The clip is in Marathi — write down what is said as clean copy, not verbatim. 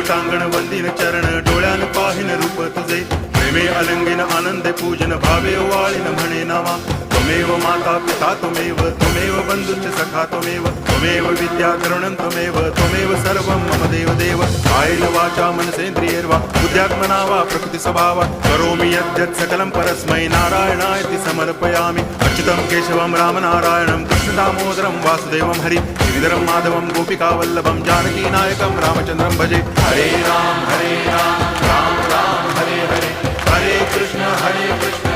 टांगण वंदिन चरण डोळ्यान पाहिन रूप तुझे प्रेमे अलंगिन आनंदे पूजन भावे वाळीन म्हणे नामा त्वमेव माता पिता त्वमेव बंधुश्च सखा त्वमेव विद्या द्रवणं त्वमेव सर्वं मम देव देव कायेन वाचा मनसेन्द्रियैर्वा बुद्ध्यात्मना वा प्रकृति स्वभावात् करोमि यद्यत् सकलं परस्मै नारायणायति समर्पयामि अच्युतं केशवं रामनारायणं कृष्णदामोदरं वासुदेवं हरि गिरिधरं माधवं गोपिकावल्लभं जानकीनायकं रामचन्द्रं भजे हरे राम राम राम हरे हरे हरे कृष्ण